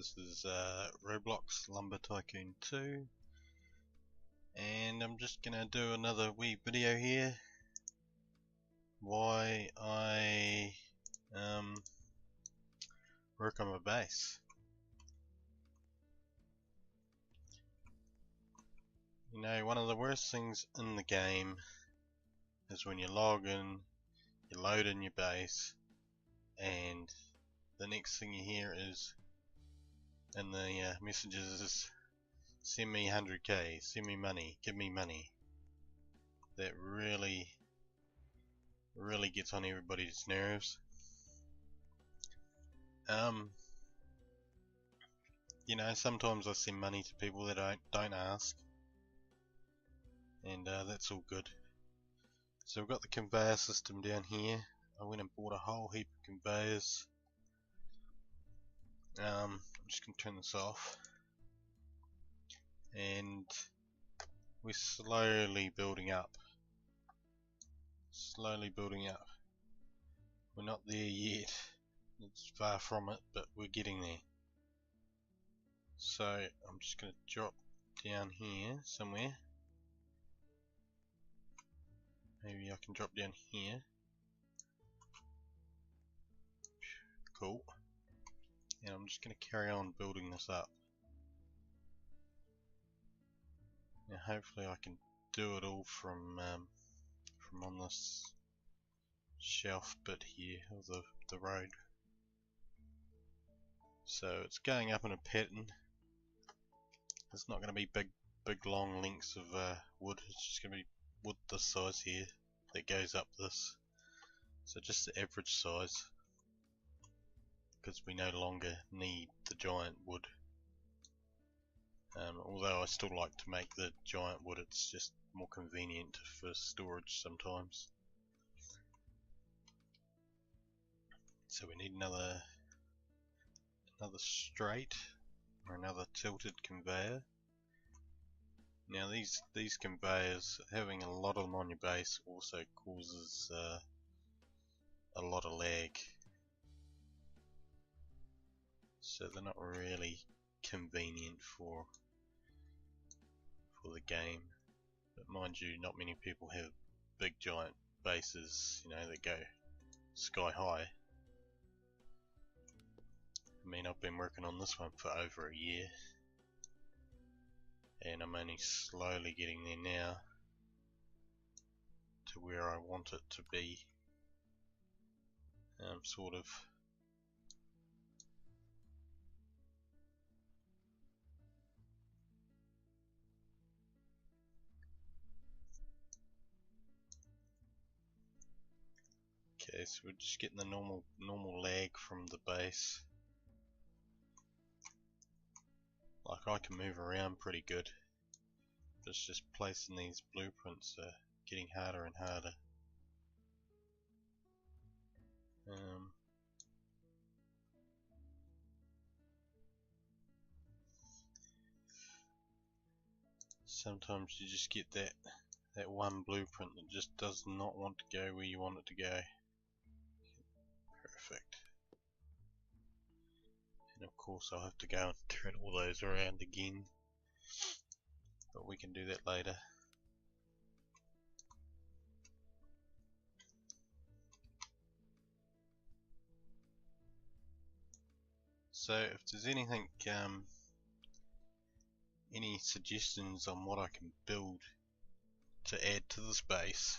This is Roblox Lumber Tycoon 2, and I'm just gonna do another wee video here why I work on my base. You know, one of the worst things in the game is when you log in, you load in your base, and the next thing you hear is in the messages is send me 100k, send me money, give me money. That really gets on everybody's nerves. You know, sometimes I send money to people that I don't ask, and that's all good. So we've got the conveyor system down here. I went and bought a whole heap of conveyors. I'm just going to turn this off, and we're slowly building up. We're not there yet. It's far from it, but we're getting there. So I'm just going to drop down here somewhere. Maybe I can drop down here. Cool. And I'm just going to carry on building this up. Now hopefully I can do it all from on this shelf bit here of the road. So it's going up in a pattern. It's not going to be big long lengths of wood. It's just going to be wood this size here that goes up this. So just the average size, because we no longer need the giant wood. Although I still like to make the giant wood, it's just more convenient for storage sometimes. So we need another straight or another tilted conveyor. Now these conveyors, having a lot of them on your base also causes a lot of lag. So they're not really convenient for the game. But mind you, not many people have big giant bases, you know, that go sky high. I mean, I've been working on this one for over a year, and I'm only slowly getting there now to where I want it to be. Sort of. Okay, so we're just getting the normal lag from the base. Like, I can move around pretty good. It's just placing these blueprints getting harder and harder. Sometimes you just get that one blueprint that just does not want to go where you want it to go. Perfect. And of course I'll have to go and turn all those around again, but we can do that later. So if there's anything, any suggestions on what I can build to add to this base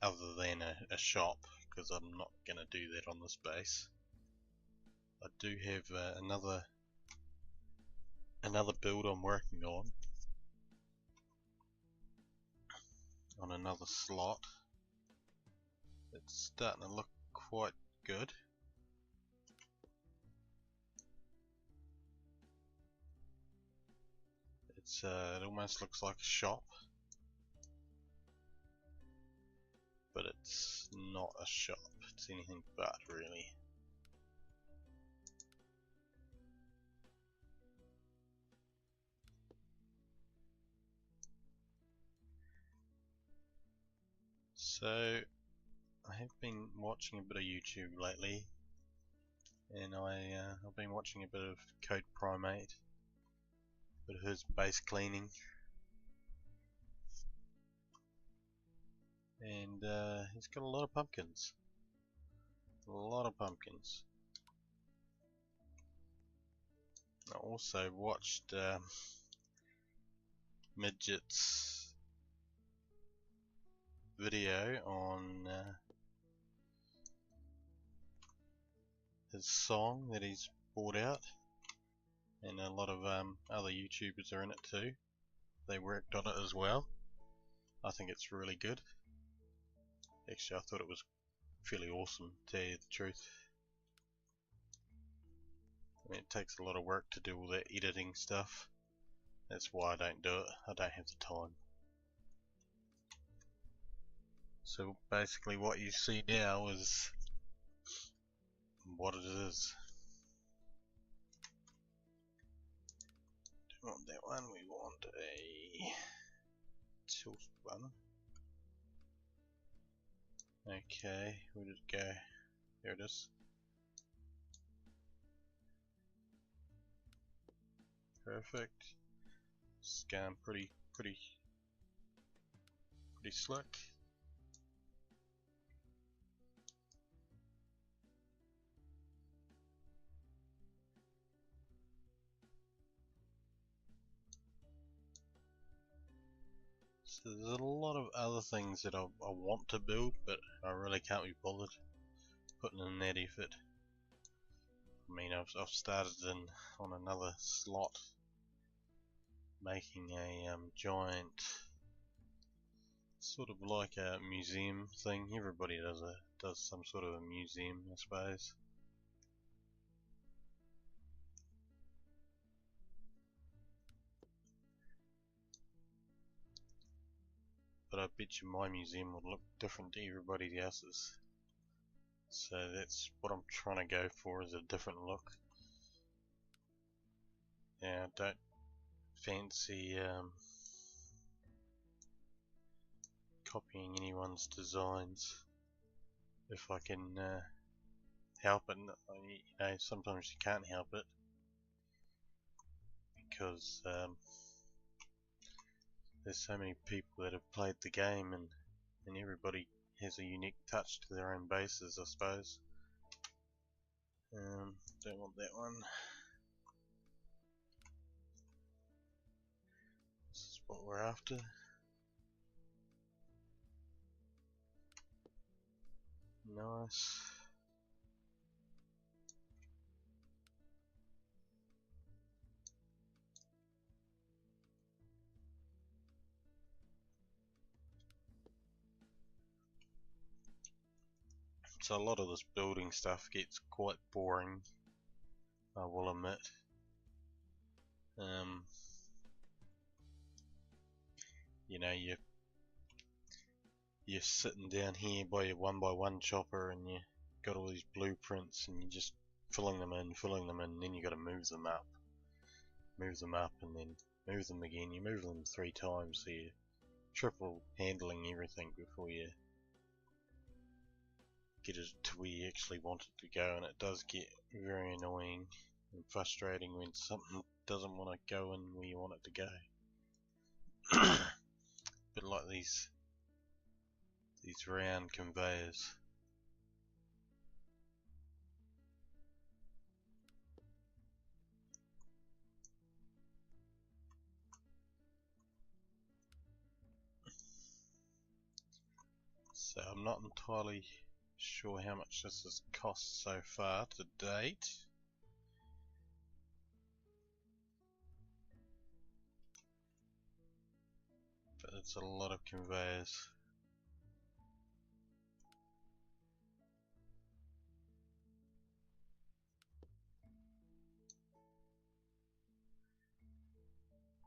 other than a shop, because I'm not going to do that on this base. I do have another build I'm working on another slot. It's starting to look quite good. It almost looks like a shop, but it's not a shop. It's anything but, really. So I have been watching a bit of YouTube lately, and I've been watching a bit of Code Primate, a bit of his base cleaning, and he's got a lot of pumpkins. A lot of pumpkins. I also watched Midget's video on his song that he's brought out, and a lot of other YouTubers are in it too. They worked on it as well. I think it's really good. Actually, I thought it was fairly awesome, to tell you the truth. I mean, it takes a lot of work to do all that editing stuff. That's why I don't do it. I don't have the time. So basically what you see now is what it is. Don't want that one, we want a tilt one. Okay, where did it go? There it is. Perfect. It's going pretty slick. So there's a lot of other things that I want to build, but I really can't be bothered putting in that effort. I mean, I've started on another slot, making a giant, sort of like a museum thing. Everybody does some sort of a museum, I suppose. But I bet you my museum would look different to everybody else's. So that's what I'm trying to go for, is a different look. Yeah, I don't fancy copying anyone's designs if I can help it. You know, sometimes you can't help it because there's so many people that have played the game, and everybody has a unique touch to their own bases, I suppose. Don't want that one. This is what we're after. Nice. So a lot of this building stuff gets quite boring, I will admit. You know, you're sitting down here by your 1x1 chopper, and you got all these blueprints, and you're just filling them in, and then you got to move them up, and then move them again. You move them 3 times, so you're triple handling everything before you get it to where you actually want it to go, and it does get very annoying and frustrating when something doesn't want to go in where you want it to go. But like these round conveyors. So I'm not entirely sure how much this has cost so far to date. But it's a lot of conveyors.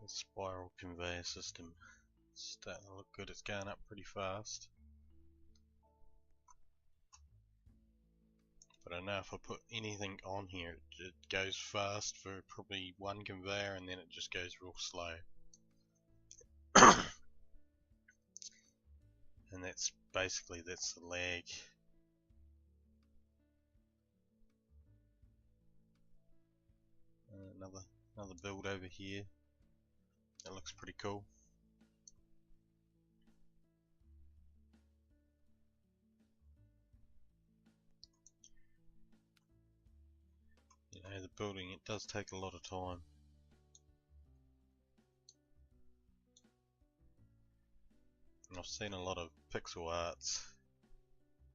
The spiral conveyor system is starting to look good. It's going up pretty fast. But I know if I put anything on here, it goes fast for probably one conveyor, and then it just goes real slow. And that's basically, that's the lag. another build over here. That looks pretty cool. You know, the building, it does take a lot of time. And I've seen a lot of pixel arts.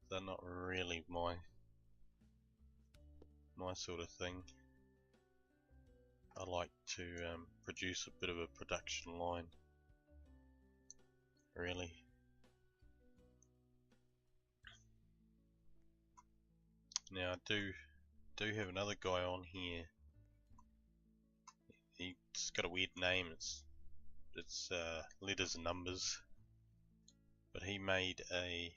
They're not really my sort of thing. I like to produce a bit of a production line, really. Now I do have another guy on here. He's got a weird name. It's letters and numbers, but he made a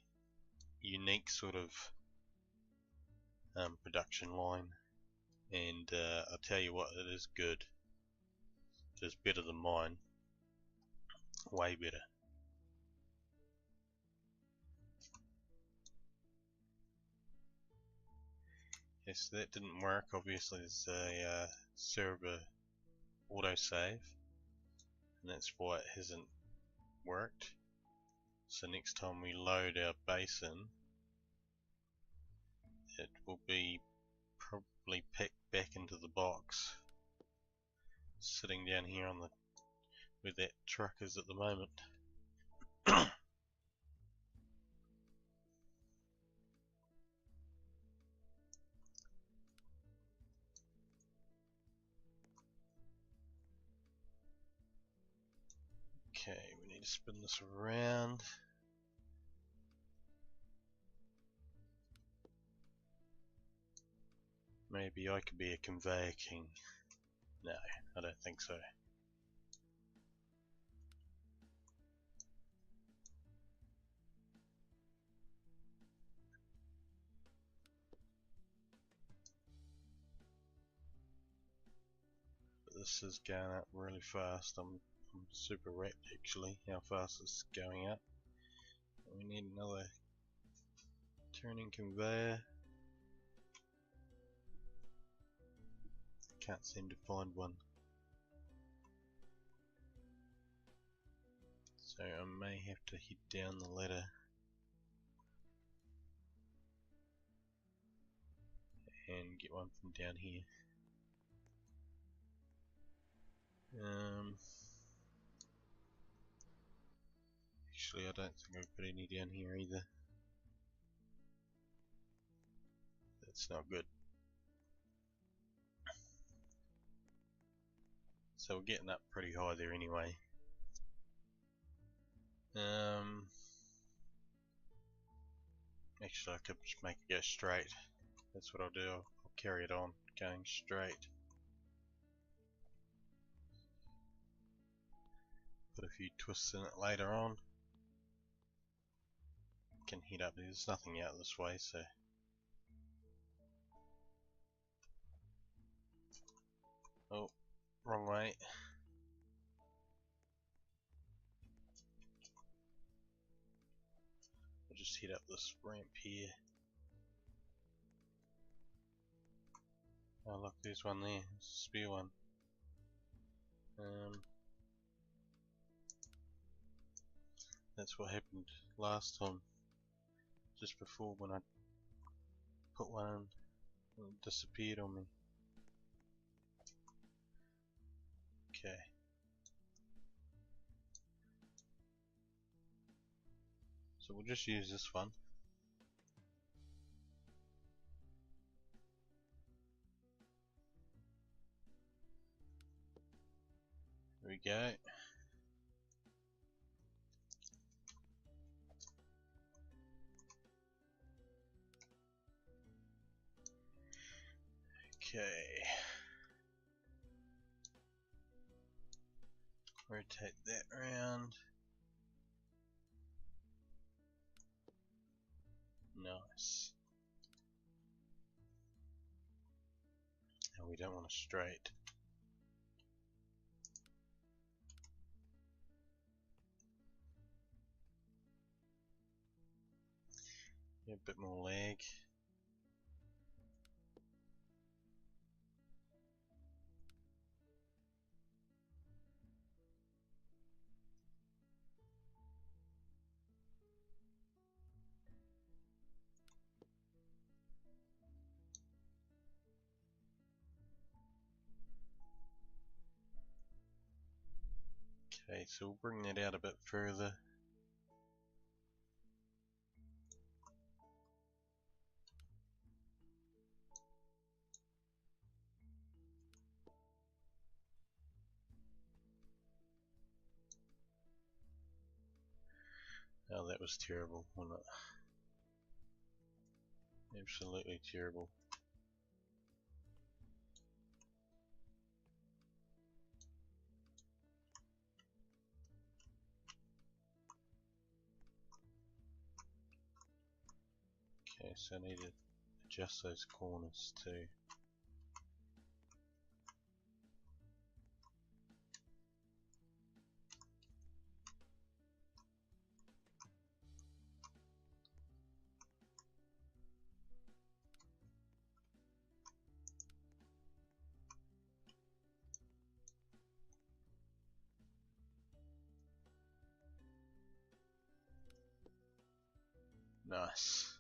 unique sort of production line, and I'll tell you what, it is good. It is better than mine, way better. Yes, that didn't work. Obviously it's a server autosave, and that's why it hasn't worked. So next time we load our base in, it will be probably packed back into the box, sitting down here on the where that truck is at the moment. Okay, we need to spin this around. Maybe I could be a conveyor king. No, I don't think so. But this is going up really fast. I'm super wrapped actually how fast it's going up. We need another turning conveyor. Can't seem to find one. So I may have to head down the ladder and get one from down here. Actually, I don't think I've got any down here either. That's not good. So we're getting up pretty high there anyway. Actually, I could just make it go straight. That's what I'll do. I'll carry it on, going straight. Put a few twists in it later on. Can head up. There's nothing out this way, so. Oh, wrong way. I'll just head up this ramp here. Oh look, there's one there. It's a spare one. That's what happened last time. Just before, when I put one in, it disappeared on me. Okay. So we'll just use this one. There we go. Okay. Rotate that around. Nice. Now we don't want a straight. Yeah, a bit more lag. Okay, so we'll bring that out a bit further. Oh, that was terrible, wasn't it? Absolutely terrible. Okay, so I need to adjust those corners too. Nice.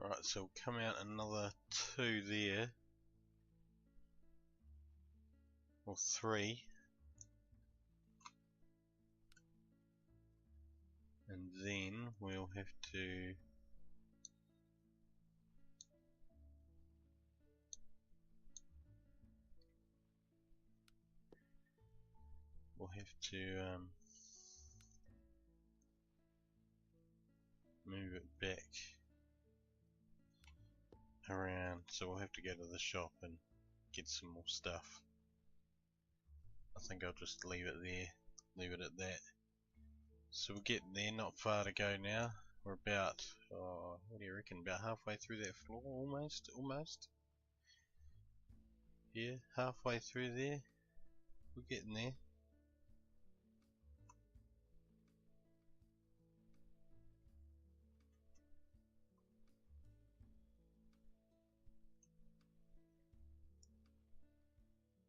Alright, so we'll come out another 2 there. Or 3. And then we'll have to move it back around, so we'll have to go to the shop and get some more stuff. I think I'll just leave it there, leave it at that. So we're getting there, not far to go now. We're about, what do you reckon, about halfway through that floor, almost. Yeah, halfway through there. We're getting there.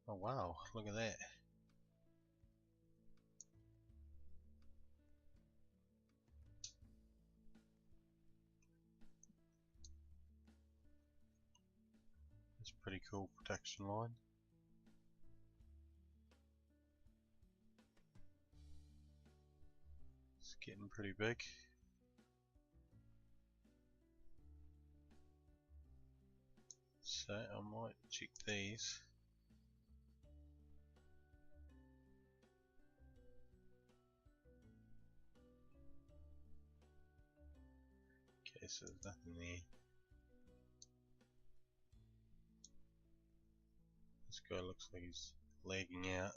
Oh wow, look at that. That's a pretty cool production line. It's getting pretty big. So I might check these. Okay, so there's nothing there. This guy looks like he's lagging out.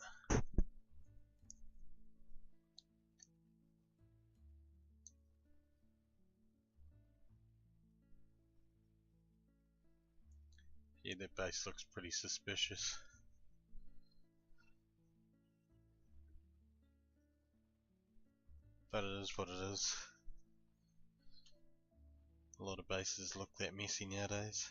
Yeah, that base looks pretty suspicious. But it is what it is. A lot of bases look that messy nowadays.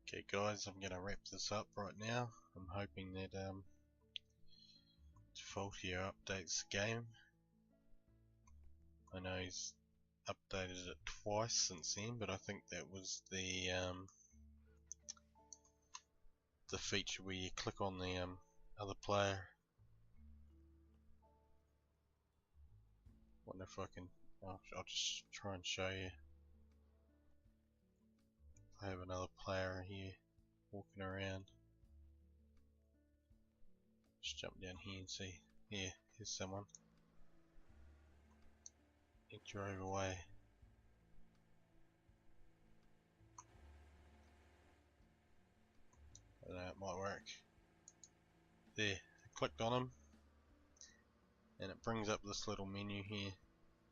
Okay guys, I'm gonna wrap this up right now. I'm hoping that Defaultio updates the game. I know he's updated it twice since then, but I think that was the feature where you click on the other player. Wonder if I can. I'll just try and show you. I have another player here walking around. Just jump down here and see. Yeah, here's someone. He drove away. I don't know, it might work. There, I clicked on him, and it brings up this little menu here,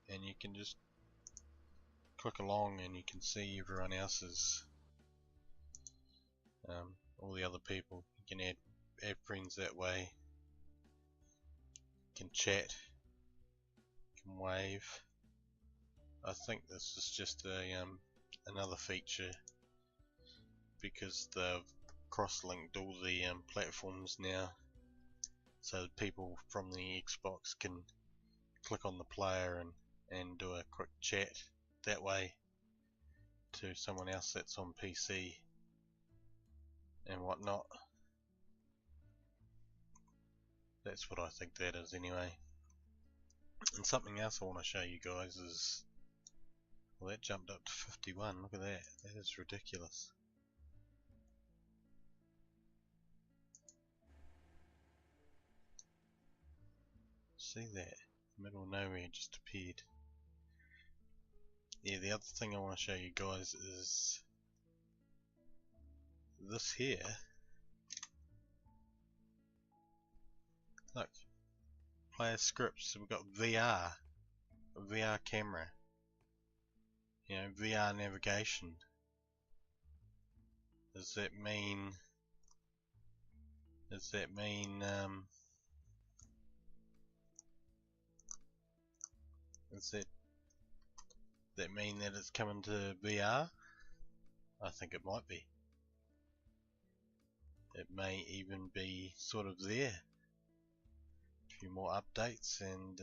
and you can just click along and you can see everyone else's, all the other people. You can add friends that way. You can chat, you can wave. I think this is just a another feature because they've cross-linked all the platforms now, so that people from the Xbox can click on the player and do a quick chat that way to someone else that's on PC and whatnot. That's what I think that is anyway. And something else I want to show you guys is, well, that jumped up to 51, look at that, that is ridiculous. See that, middle of nowhere just appeared. Yeah, the other thing I want to show you guys is this here. Look, player scripts, so we've got VR, a VR camera, you know, VR navigation. Does that mean does that mean that it's coming to VR? I think it might be. It may even be sort of there. A few more updates and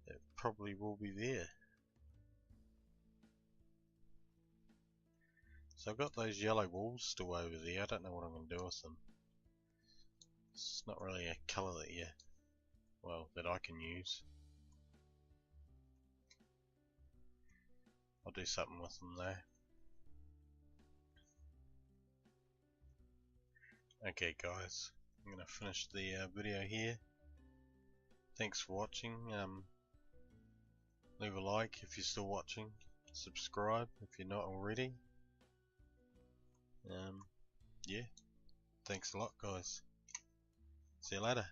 it probably will be there. So I've got those yellow walls still over there. I don't know what I'm going to do with them. It's not really a colour that I can use. I'll do something with them though. Okay guys, I'm going to finish the video here. Thanks for watching. Leave a like if you're still watching. Subscribe if you're not already. Yeah, thanks a lot guys. See you later.